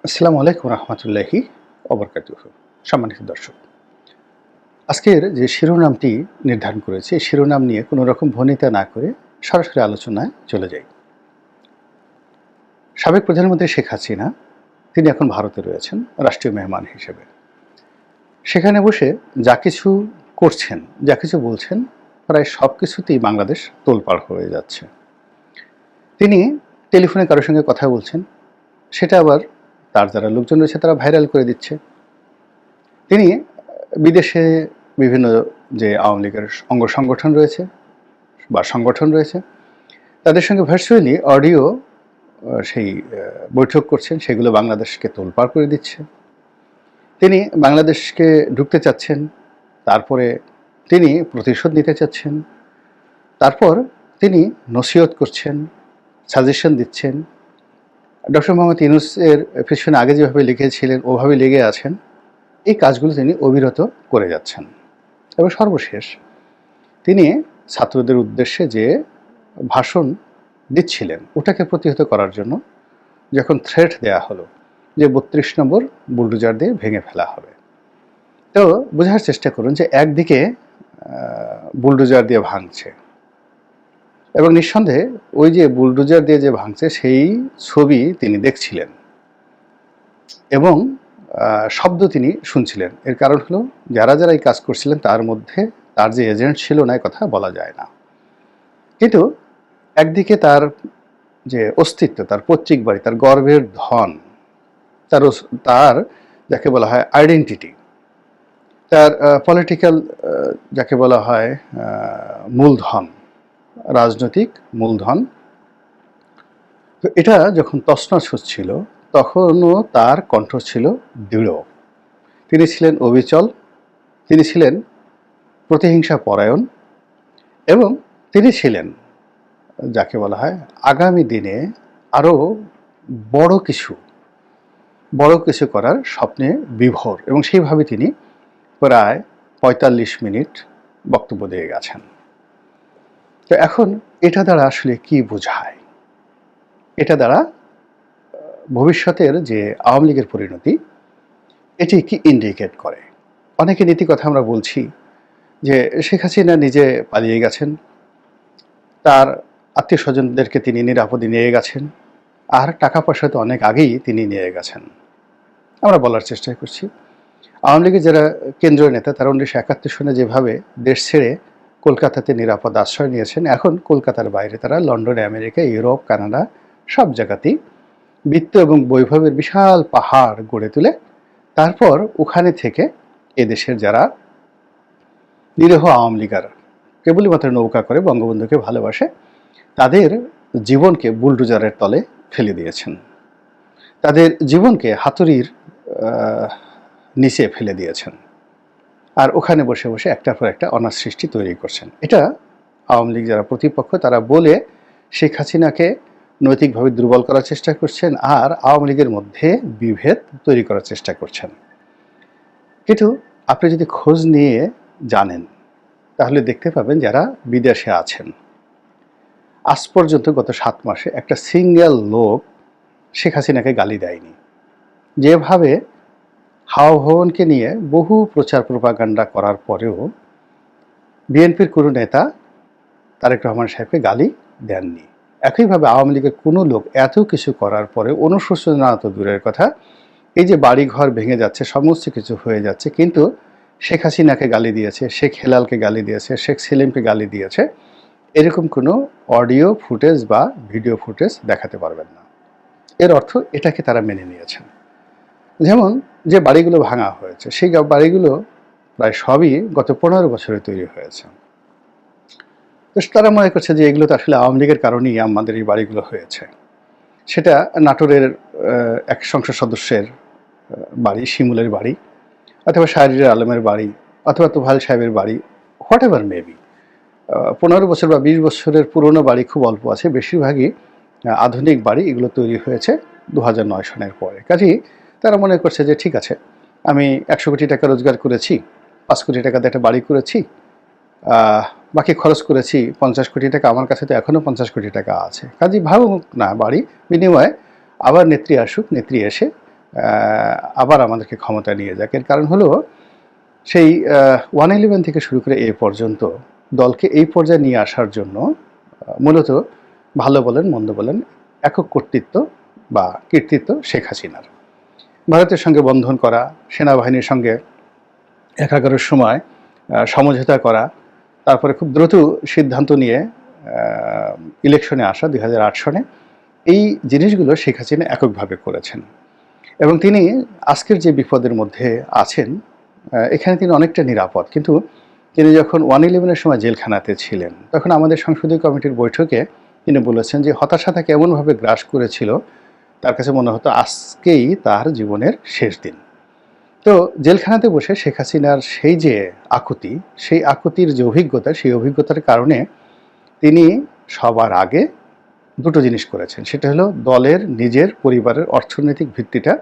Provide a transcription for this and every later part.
আসসালামু আলাইকুম রহমতুল্লাহি ওবরকাতুহু। সম্মানিত দর্শক, আজকের যে শিরোনামটি নির্ধারণ করেছি, এই শিরোনাম নিয়ে কোনো রকম ভনিতা না করে সরাসরি আলোচনায় চলে যাই। সাবেক প্রধানমন্ত্রী শেখ হাসিনা তিনি এখন ভারতে রয়েছেন রাষ্ট্রীয় মেহমান হিসেবে। সেখানে বসে যা কিছু করছেন, যা কিছু বলছেন, প্রায় সব কিছুতেই বাংলাদেশ তোলপাড় হয়ে যাচ্ছে। তিনি টেলিফোনে কারোর সঙ্গে কথা বলছেন, সেটা আবার তার যারা লোকজন রয়েছে তারা ভাইরাল করে দিচ্ছে। তিনি বিদেশে বিভিন্ন যে আওয়ামী লীগের অঙ্গ সংগঠন রয়েছে বা সংগঠন রয়েছে, তাদের সঙ্গে ভার্চুয়ালি অডিও সেই বৈঠক করছেন, সেগুলো বাংলাদেশকে তোলপাড় করে দিচ্ছে। তিনি বাংলাদেশকে ঢুকতে চাচ্ছেন, তারপরে তিনি প্রতিশোধ নিতে চাচ্ছেন, তারপর তিনি নসিহত করছেন, সাজেশন দিচ্ছেন। ডক্টর মোহাম্মদ ইউনূসের পেছনে আগে যেভাবে লিখেছিলেন ওভাবে লেগে আছেন। এই কাজগুলো তিনি অবিরত করে যাচ্ছেন। এবং সর্বশেষ তিনি ছাত্রদের উদ্দেশ্যে যে ভাষণ দিচ্ছিলেন, ওটাকে প্রতিহত করার জন্য যখন থ্রেট দেয়া হলো যে ৩২ নম্বর বুলডোজার দিয়ে ভেঙে ফেলা হবে, তো বোঝার চেষ্টা করুন যে একদিকে বুলডোজার দিয়ে ভাঙছে এবং নিঃসন্দেহে ওই যে বুলডোজার দিয়ে যে ভাঙছে সেই ছবি তিনি দেখছিলেন এবং শব্দ তিনি শুনছিলেন। এর কারণ হলো যারা যারা এই কাজ করছিলেন তার মধ্যে তার যে এজেন্ট ছিল না, কথা বলা যায় না। কিন্তু একদিকে তার যে অস্তিত্ব, তার পৈতৃক বাড়ি, তার গর্ভের ধন, তার যাকে বলা হয় আইডেন্টিটি, তার পলিটিক্যাল যাকে বলা হয় মূলধন, রাজনৈতিক মূলধন, তো এটা যখন তছনছ হচ্ছিল তখনও তার কণ্ঠ ছিল দৃঢ়। তিনি ছিলেন অবিচল, তিনি ছিলেন প্রতিহিংসা পরায়ণ এবং তিনি ছিলেন যাকে বলা হয় আগামী দিনে আরও বড় কিছু করার স্বপ্নে বিভোর, এবং সেইভাবে তিনি প্রায় ৪৫ মিনিট বক্তব্য দিয়ে গেছেন। তো এখন এটা দ্বারা আসলে কি বোঝায়? এটা দ্বারা ভবিষ্যতের যে আওয়ামী লীগের পরিণতি, এটি কি ইন্ডিকেট করে? অনেকে নীতি কথা আমরা বলছি যে শেখ হাসিনা নিজে পালিয়ে গেছেন, তার আত্মীয় স্বজনদেরকে তিনি নিরাপদে নিয়ে গেছেন, আর টাকা পয়সা তো অনেক আগেই তিনি নিয়ে গেছেন। আমরা বলার চেষ্টা করছি আওয়ামী লীগের যারা কেন্দ্রীয় নেতা তারা ১৯৭১ সনে যেভাবে দেশ ছেড়ে কলকাতাতে নিরাপদ আশ্রয় নিয়েছেন, এখন কলকাতার বাইরে তারা লন্ডনে, আমেরিকা, ইউরোপ, কানাডা সব জায়গাতেই বিত্ত এবং বৈভবের বিশাল পাহাড় গড়ে তুলে তারপর ওখানে থেকে এদেশের যারা নিরীহ আওয়ামী লীগার কেবলই মাত্র নৌকা করে বঙ্গবন্ধুকে ভালোবাসে, তাদের জীবনকে বুলডোজারের তলে ফেলে দিয়েছেন, তাদের জীবনকে হাতুড়ির নিচে ফেলে দিয়েছেন, আর ওখানে বসে বসে একটার পর একটা অনার সৃষ্টি তৈরি করছেন। এটা আওয়ামী লীগ যারা প্রতিপক্ষ তারা বলে শেখ হাসিনাকে নৈতিকভাবে দুর্বল করার চেষ্টা করছেন আর আওয়ামী লীগের মধ্যে বিভেদ তৈরি করার চেষ্টা করছেন। কিন্তু আপনি যদি খোঁজ নিয়ে জানেন তাহলে দেখতে পাবেন যারা বিদেশে আছেন, আজ পর্যন্ত গত ৭ মাসে একটা সিঙ্গেল লোক শেখ হাসিনাকে গালি দেয়নি। যেভাবে হাওয়া ভবনকে নিয়ে বহু প্রচার প্রপাগান্ডা করার পরেও বিএনপির কোনো নেতা তারেক রহমান সাহেবকে গালি দেননি, একইভাবে আওয়ামী লীগের কোনো লোক এত কিছু করার পরে অনুশোচনা তো দূরের কথা, এই যে বাড়িঘর ভেঙে যাচ্ছে, সমস্ত কিছু হয়ে যাচ্ছে, কিন্তু শেখ হাসিনাকে গালি দিয়েছে, শেখ হেলালকে গালি দিয়েছে, শেখ সেলিমকে গালি দিয়েছে, এরকম কোনো অডিও ফুটেজ বা ভিডিও ফুটেজ দেখাতে পারবেন না। এর অর্থ এটাকে তারা মেনে নিয়েছেন। যেমন যে বাড়িগুলো ভাঙা হয়েছে সেই বাড়িগুলো প্রায় সবই গত ১৫ বছরে তৈরি হয়েছে। তো তারা মনে করছে যে এগুলো তো আসলে আওয়ামী লীগের কারণেই আমাদের এই বাড়িগুলো হয়েছে। সেটা নাটোরের এক সংসদ সদস্যের বাড়ি, শিমুলের বাড়ি, অথবা শাহরিয়ার আলমের বাড়ি, অথবা তোফায়েল সাহেবের বাড়ি, হোয়াট এভার মেবি। ১৫ বছর বা ২০ বছরের পুরনো বাড়ি খুব অল্প আছে, বেশিরভাগই আধুনিক বাড়ি। এগুলো তৈরি হয়েছে ২০০৯ সনের পরে। কাজেই তারা মনে করছে যে ঠিক আছে, আমি ১০০ কোটি টাকা রোজগার করেছি, ৫ কোটি টাকা দিয়ে একটা বাড়ি করেছি, বাকি খরচ করেছি ৫০ কোটি টাকা, আমার কাছে তো এখনও ৫০ কোটি টাকা আছে, কাজেই ভাবুক না বাড়ি, বিনিময়ে আবার নেত্রী আসুক, নেত্রী এসে আবার আমাদেরকে ক্ষমতা নিয়ে যাক। এর কারণ হলো সেই 111 থেকে শুরু করে এ পর্যন্ত দলকে এই পর্যায়ে নিয়ে আসার জন্য মূলত ভালো বলেন মন্দ বলেন একক কর্তৃত্ব বা কৃতিত্ব শেখ হাসিনার। ভারতের সঙ্গে বন্ধন করা, সেনাবাহিনীর সঙ্গে একাগারের সময় সমঝোতা করা, তারপরে খুব দ্রুত সিদ্ধান্ত নিয়ে ইলেকশনে আসা 2008 সনে, এই জিনিসগুলো শেখ হাসিনা এককভাবে করেছেন। এবং তিনি আজকের যে বিপদের মধ্যে আছেন এখানে তিনি অনেকটা নিরাপদ। কিন্তু তিনি যখন 111-এর সময় জেলখানাতে ছিলেন তখন আমাদের সংসদীয় কমিটির বৈঠকে তিনি বলেছেন যে হতাশা তাকে এমনভাবে গ্রাস করেছিল তার কাছে মনে হতো আজকেই তার জীবনের শেষ দিন। তো জেলখানাতে বসে শেখ হাসিনার সেই যে আকুতি, সেই আকুতির যে অভিজ্ঞতা, সেই অভিজ্ঞতার কারণে তিনি সবার আগে দুটো জিনিস করেছেন। সেটা হলো দলের নিজের পরিবারের অর্থনৈতিক ভিত্তিটা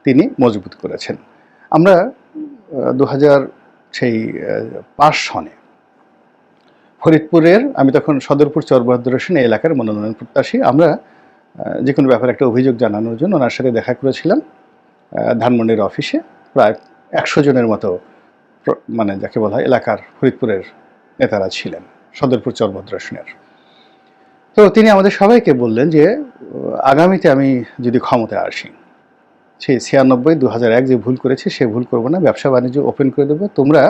তিনি মজবুত করেছেন। আমরা 2005 সনে ফরিদপুরের, আমি তখন সদরপুর চরবহাদুর হোসেন এলাকার মনোনয়ন প্রত্যাশী, আমরা যে কোনো ব্যাপারে একটা অভিযোগ জানানোর জন্য ওনার সাথে দেখা করেছিলাম ধানমন্ডির অফিসে। প্রায় 100 জনের মতো মানে যাকে বলা হয় এলাকার ফরিদপুরের নেতারা ছিলেন সদরপুর চরবহাদুর হোসেনের। তো তিনি আমাদের সবাইকে বললেন যে আগামীতে আমি যদি ক্ষমতায় আসি, সেই 96-2001 যে ভুল করেছি সে ভুল করবো না, ব্যবসা বাণিজ্য ওপেন করে দেবো, তোমরা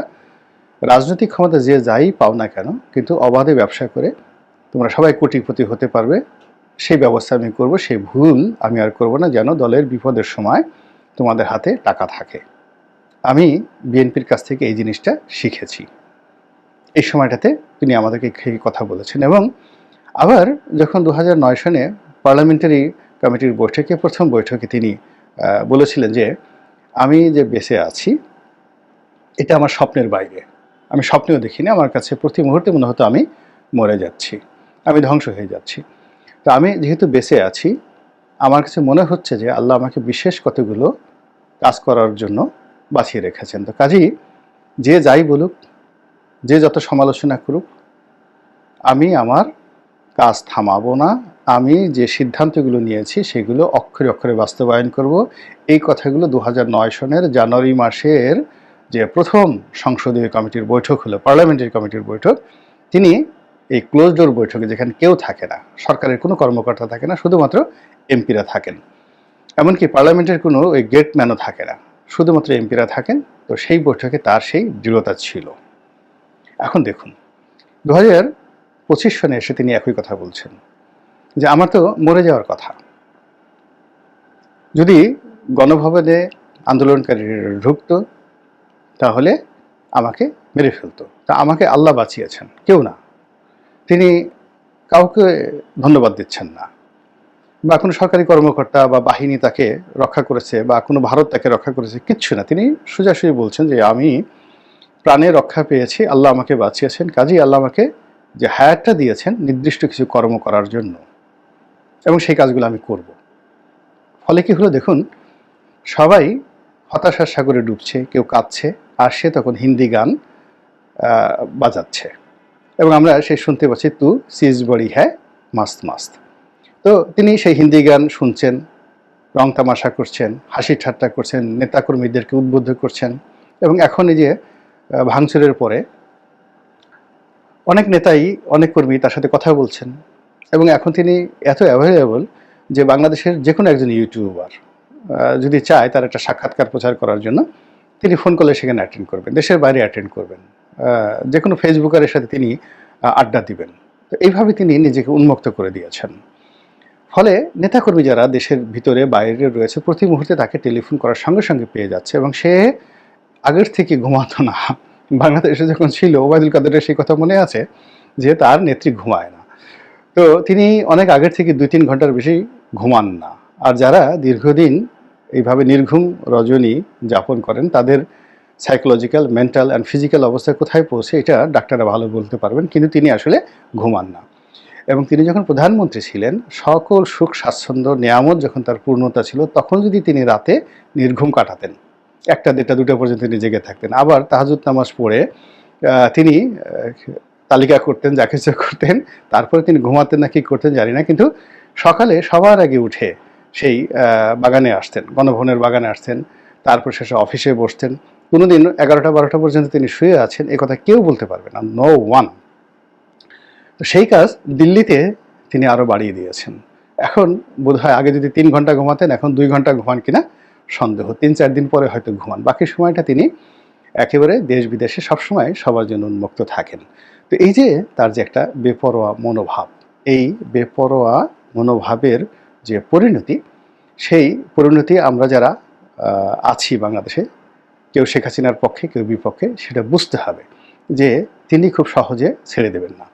রাজনৈতিক ক্ষমতা যে যাই পাও না কেন কিন্তু অবাধে ব্যবসা করে তোমরা সবাই কোটিপতি হতে পারবে, সেই ব্যবস্থা আমি করব, সেই ভুল আমি আর করব না, যেন দলের বিপদের সময় তোমাদের হাতে টাকা থাকে। আমি বিএনপির কাছ থেকে এই জিনিসটা শিখেছি। এই সময়টাতে তিনি আমাদেরকে এই কথা বলেছেন। এবং আবার যখন 2009 সনে পার্লামেন্টারি কমিটির বৈঠকে, প্রথম বৈঠকে তিনি বলেছিলেন যে আমি যে বেঁচে আছি এটা আমার স্বপ্নের বাইরে, আমি স্বপ্নেও দেখিনি, আমার কাছে প্রতি মুহূর্তে মনে হতো আমি মরে যাচ্ছি, আমি ধ্বংস হয়ে যাচ্ছি। তো আমি যেহেতু বেঁচে আছি, আমার কাছে মনে হচ্ছে যে আল্লাহ আমাকে বিশেষ কতগুলো কাজ করার জন্য বাঁচিয়ে রেখেছেন। তো কাজেই যে যাই বলুক, যে যত সমালোচনা করুক, আমি আমার কাজ থামাবো না, আমি যে সিদ্ধান্তগুলো নিয়েছি সেগুলো অক্ষরে অক্ষরে বাস্তবায়ন করব। এই কথাগুলো 2009 সনের জানুয়ারি মাসের যে প্রথম সংসদীয় কমিটির বৈঠক হলো, পার্লামেন্টারি কমিটির বৈঠক, তিনি এই ক্লোজ ডোর বৈঠকে, যেখানে কেউ থাকে না, সরকারের কোনো কর্মকর্তা থাকে না, শুধুমাত্র এমপিরা থাকেন, এমনকি পার্লামেন্টের কোনো ওই গেটম্যানও থাকে না, শুধুমাত্র এমপিরা থাকেন। তো সেই বৈঠকে তার সেই দৃঢ়তা ছিল। এখন দেখুন 2025 সনে এসে তিনি একই কথা বলছেন যে আমার তো মরে যাওয়ার কথা, যদি গণভবনে আন্দোলনকারীরা ঢুকতো তাহলে আমাকে মেরে ফেলতো। তা আমাকে আল্লাহ বাঁচিয়েছেন, কেউ না। তিনি কাউকে ধন্যবাদ দিচ্ছেন না, বা কোনো সরকারি কর্মকর্তা বা বাহিনী তাকে রক্ষা করেছে, বা কোনো ভারত তাকে রক্ষা করেছে, কিচ্ছু না। তিনি সোজাসুজি বলছেন যে আমি প্রাণে রক্ষা পেয়েছি, আল্লাহ আমাকে বাঁচিয়েছেন, কাজেই আল্লাহ আমাকে যে হায়াতটা দিয়েছেন নির্দিষ্ট কিছু কর্ম করার জন্য, এবং সেই কাজগুলো আমি করব। ফলে কি হলো দেখুন, সবাই হতাশার সাগরে ডুবছে, কেউ কাঁদছে, আর সে তখন হিন্দি গান বাজাচ্ছে, এবং আমরা সে শুনতে পাচ্ছি তু সিজ বড়ি হ্যাঁ মাস্ত মাস্ত। তো তিনি সেই হিন্দি গান শুনছেন, রং তামাশা করছেন, হাসি ঠাট্টা করছেন, নেতাকর্মীদেরকে উদ্বুদ্ধ করছেন। এবং এখন এই যে ভাঙচুরের পরে অনেক নেতাই, অনেক কর্মী তার সাথে কথা বলছেন, এবং এখন তিনি এত অ্যাভেলেবল যে বাংলাদেশের যে কোনো একজন ইউটিউবার যদি চায় তার একটা সাক্ষাৎকার প্রচার করার জন্য, তিনি ফোন করলে সেখানে অ্যাটেন্ড করবেন, দেশের বাইরে অ্যাটেন্ড করবেন, যে কোনো ফেসবুকারের সাথে তিনি আড্ডা দিবেন। তো এইভাবে তিনি নিজেকে উন্মুক্ত করে দিয়েছেন। ফলে নেতাকর্মী যারা দেশের ভিতরে বাইরে রয়েছে প্রতি মুহূর্তে তাকে টেলিফোন করার সঙ্গে সঙ্গে পেয়ে যাচ্ছে, এবং সে আগের থেকে ঘুমাতো না। বাংলাদেশে যখন ছিল, ওবায়দুল কাদেরের সেই কথা মনে আছে যে তার নেত্রী ঘুমায় না। তো তিনি অনেক আগের থেকে 2-3 ঘন্টার বেশি ঘুমান না। আর যারা দীর্ঘদিন এইভাবে নির্ঘুম রজনী যাপন করেন তাদের সাইকোলজিক্যাল, মেন্টাল অ্যান্ড ফিজিক্যাল অবস্থা কোথায় পৌঁছে এটা ডাক্তাররা ভালো বলতে পারবেন, কিন্তু তিনি আসলে ঘুমান না। এবং তিনি যখন প্রধানমন্ত্রী ছিলেন, সকল সুখ স্বাচ্ছন্দ্য নেয়ামত যখন তার পূর্ণতা ছিল, তখন যদি তিনি রাতে নির্ঘুম কাটাতেন, 1টা, 1:30, 2টা পর্যন্ত তিনি জেগে থাকতেন, আবার তাহাজ্জুদ নামাজ পড়ে তিনি তালিকা করতেন, যা কিছু করতেন, তারপরে তিনি ঘুমাতেন না কি করতেন জানি না, কিন্তু সকালে সবার আগে উঠে সেই বাগানে আসতেন, গণভবনের বাগানে আসতেন, তারপর শেষে অফিসে বসতেন। কোনোদিন 11টা-12টা পর্যন্ত তিনি শুয়ে আছেন এ কথা কেউ বলতে পারবে না, নো ওয়ান। তো সেই কাজ দিল্লিতে তিনি আরও বাড়িয়ে দিয়েছেন। এখন বোধহয় আগে যদি 3 ঘন্টা ঘুমাতেন, এখন 2 ঘন্টা ঘুমান কিনা সন্দেহ। 3-4 দিন পরে হয়তো ঘুমান, বাকি সময়টা তিনি একেবারে দেশ বিদেশে সবসময় সবার জন্য উন্মুক্ত থাকেন। তো এই যে তার যে একটা বেপরোয়া মনোভাব, এই বেপরোয়া মনোভাবের যে পরিণতি, সেই পরিণতি আমরা যারা আছি বাংলাদেশে, কেউ শেখ হাসিনার পক্ষে কেউ বিপক্ষে, সেটা বুঝতে হবে যে তিনি খুব সহজে ছেড়ে দেবেন না।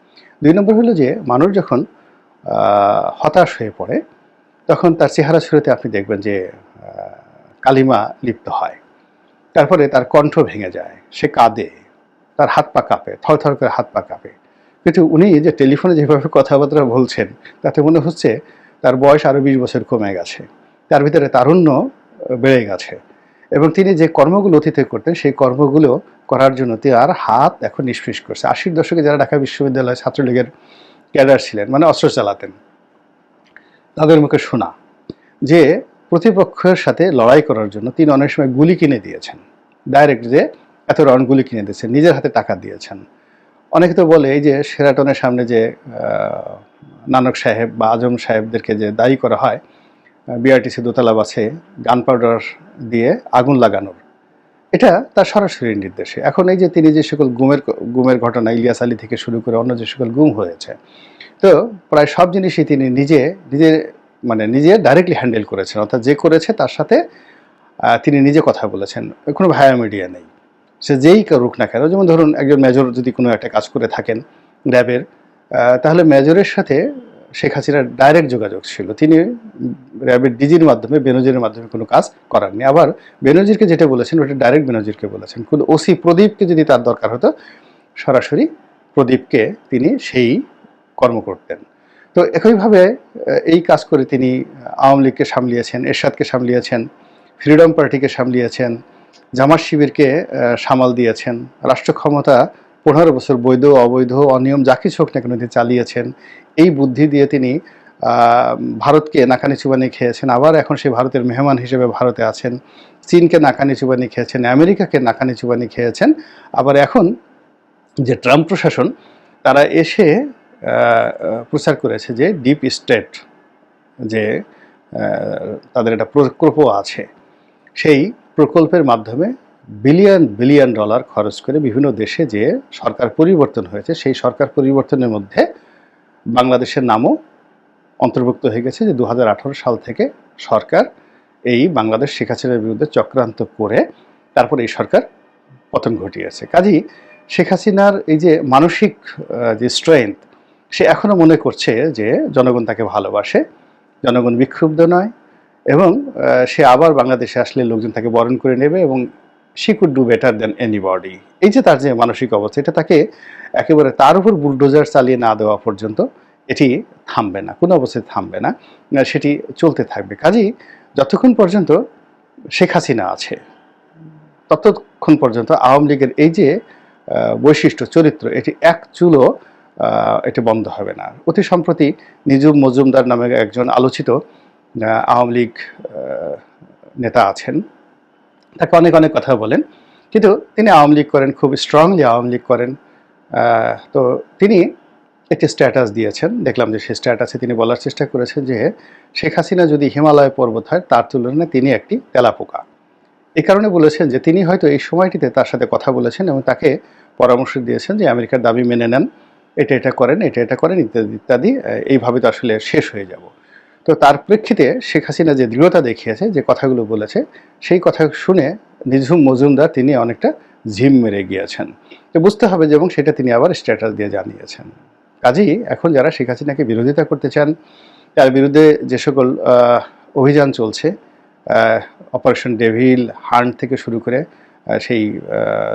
2 নম্বর হলো যে মানুষ যখন হতাশ হয়ে পড়ে তখন তার চেহারা ছুড়েতে আপনি দেখবেন যে কালিমা লিপ্ত হয়, তারপরে তার কণ্ঠ ভেঙে যায়, সে কাঁদে, তার হাত পা কাঁপে, থরথর করে হাত পা কাঁপে। কিন্তু উনি যে টেলিফোনে যেভাবে কথাবার্তা বলছেন তাতে মনে হচ্ছে তার বয়স আরও 20 বছর কমে গেছে, তার ভিতরে তারুণ্য বেড়ে গেছে, এবং তিনি যে কর্মগুলো অতীতে করতেন সেই কর্মগুলো করার জন্য তার হাত এখন নিষ্ফিস করছে। 80-র দশকে যারা ঢাকা বিশ্ববিদ্যালয় ছাত্রলীগের ক্যাডার ছিলেন, মানে অস্ত্র চালাতেন, তাদের মুখে শোনা যে প্রতিপক্ষের সাথে লড়াই করার জন্য তিনি অনেক সময় গুলি কিনে দিয়েছেন, ডাইরেক্ট যে এত রাউন্ড গুলি কিনে দিয়েছেন, নিজের হাতে টাকা দিয়েছেন। অনেকে তো বলে এই যে শেরাটনের সামনে যে নানক সাহেব বা আজম সাহেবদেরকে যে দায়ী করা হয় বিআরটিসি দোতলা বাসে গান পাউডার দিয়ে আগুন লাগানোর, এটা তার সরাসরি নির্দেশে। এখন এই যে তিনি যে সকল গুমের ঘটনা, ইলিয়াস আলী থেকে শুরু করে অন্য যে সকল গুম হয়েছে, তো প্রায় সব জিনিসই তিনি নিজে ডাইরেক্টলি হ্যান্ডেল করেছেন, অর্থাৎ যে করেছে তার সাথে তিনি নিজে কথা বলেছেন, কোনো ভায়া মিডিয়া নেই। সে যেই করুক না কেন, যেমন ধরুন একজন মেজর যদি কোনো একটা কাজ করে থাকেন র্যাবের, তাহলে মেজরের সাথে শেখ হাসিনার ডাইরেক্ট যোগাযোগ ছিল, তিনি র্যাবের ডিজির মাধ্যমে বেনজিরের মাধ্যমে কোনো কাজ করাননি। আবার বেনজিরকে যেটা বলেছেন ওটা ডাইরেক্ট বেনজিরকে বলেছেন। কোনো ওসি প্রদীপকে যদি তার দরকার হতো সরাসরি প্রদীপকে তিনি সেই কর্ম করতেন। তো একইভাবে এই কাজ করে তিনি আওয়ামী লীগকে সামলিয়েছেন, এরশাদকে সামলিয়েছেন, ফ্রিডম পার্টিকে সামলিয়েছেন, জামাত শিবিরকে সামাল দিয়েছেন, রাষ্ট্র ক্ষমতা 15 বছর বৈধ অবৈধ অনিয়ম যা কিছু হোক না কেন তিনি চালিয়েছেন। এই বুদ্ধি দিয়ে তিনি ভারতকে নাকানি চুবানি খেয়েছেন, আবার এখন সে ভারতের মেহমান হিসেবে ভারতে আছেন। চীনকে নাকানি চুবানি খেয়েছেন, আমেরিকাকে নাকানি চুবানি খেয়েছেন। আবার এখন যে ট্রাম্প প্রশাসন, তারা এসে প্রচার করেছে যে ডিপ স্টেট, যে তাদের একটা প্রকল্প আছে, সেই প্রকল্পের মাধ্যমে বিলিয়ন বিলিয়ন ডলার খরচ করে বিভিন্ন দেশে যে সরকার পরিবর্তন হয়েছে, সেই সরকার পরিবর্তনের মধ্যে বাংলাদেশের নামও অন্তর্ভুক্ত হয়ে গেছে, যে 2018 সাল থেকে সরকার এই বাংলাদেশ শেখ হাসিনার বিরুদ্ধে চক্রান্ত করে তারপর এই সরকার পতন ঘটিয়েছে। কাজেই শেখ হাসিনার এই যে মানসিক যে স্ট্রেংথ, সে এখনও মনে করছে যে জনগণ তাকে ভালোবাসে, জনগণ বিক্ষুব্ধ নয়, এবং সে আবার বাংলাদেশে আসলে লোকজন তাকে বরণ করে নেবে, এবং she could do better than anybody. এই যে তার যে মানসিক অবস্থা, এটা তাকে একেবারে তার উপর বুলডোজার চালিয়ে না দেওয়া পর্যন্ত এটি থামবে না, কোনো অবস্থায় থামবে না, সেটি চলতে থাকবে। কাজেই যতক্ষণ পর্যন্ত শেখ হাসিনা আছে ততক্ষণ পর্যন্ত আওয়ামী লীগের এই যে বৈশিষ্ট্য চরিত্র, এটি এক চুলও এটি বন্ধ হবে না। অতি সম্প্রতি নিজুম মজুমদার নামে একজন আলোচিত আওয়ামী লীগ নেতা আছেন, তাকে অনেক অনেক কথা বলেন, কিন্তু তিনি আওয়ামী লীগ করেন, খুব স্ট্রংলি আওয়ামী লীগ করেন। তো তিনি একটি স্ট্যাটাস দিয়েছেন, দেখলাম যে সেই স্ট্যাটাসে তিনি বলার চেষ্টা করেছেন যে শেখ হাসিনা যদি হিমালয় পর্বত হয় তার তুলনায় তিনি একটি তেলাপোকা। এই কারণে বলেছেন যে তিনি হয়তো এই সময়টিতে তার সাথে কথা বলেছেন এবং তাকে পরামর্শ দিয়েছেন যে আমেরিকার দাবি মেনে নেন, এটা করেন, এটা করেন, ইত্যাদি ইত্যাদি, এইভাবে তো আসলে শেষ হয়ে যাব। তো তার প্রেক্ষিতে শেখ হাসিনা যে দৃঢ়তা দেখিয়েছে, যে কথাগুলো বলেছে, সেই কথা শুনে নিঝুম মজুমদার তিনি অনেকটা ঝিম মেরে গিয়েছেন। তো বুঝতে হবে যে, এবং সেটা তিনি আবার স্ট্যাটাস দিয়ে জানিয়েছেন। কাজেই এখন যারা শেখ হাসিনাকে বিরোধিতা করতে চান, তার বিরুদ্ধে যে সকল অভিযান চলছে, অপারেশন ডেভিল হান্ট থেকে শুরু করে সেই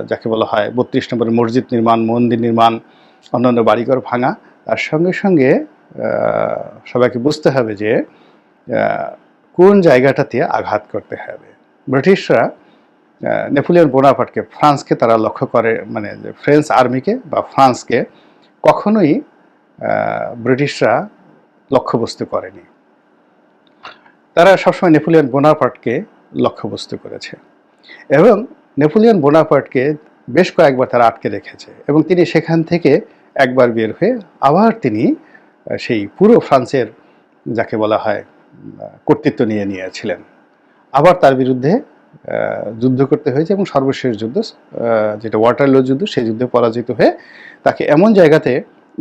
যাকে বলা হয় 32 নম্বরের মসজিদ নির্মাণ, মন্দির নির্মাণ, অন্যান্য বাড়িঘর ভাঙা, তার সঙ্গে সঙ্গে সবাইকে বুঝতে হবে যে কোন জায়গাটাতে আঘাত করতে হবে। ব্রিটিশরা নেপোলিয়ন বোনাপার্টকে, ফ্রান্সকে তারা লক্ষ্য করে, মানে ফ্রেঞ্চ আর্মিকে বা ফ্রান্সকে কখনোই ব্রিটিশরা লক্ষ্যবস্তু করেনি। তারা সবসময় নেপোলিয়ন বোনাপার্টকে লক্ষ্যবস্তু করেছে এবং নেপোলিয়ন বোনাপার্টকে বেশ কয়েকবার তারা আটকে রেখেছে এবং তিনি সেখান থেকে একবার বের হয়ে আবার তিনি সেই পুরো ফ্রান্সের যাকে বলা হয় কর্তৃত্ব নিয়েছিলেন। আবার তার বিরুদ্ধে যুদ্ধ করতে হয়েছে এবং সর্বশেষ যুদ্ধ যেটা ওয়াটারলু যুদ্ধ, সেই যুদ্ধে পরাজিত হয়ে তাকে এমন জায়গাতে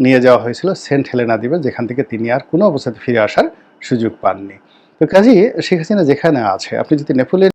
নিয়ে যাওয়া হয়েছিল সেন্ট হেলেনা দ্বীপে, যেখান থেকে তিনি আর কোনো অবস্থাতে ফিরে আসার সুযোগ পাননি। তো কাজেই শেখ হাসিনা যেখানে আছে, আপনি যদি নেপোলিয়ন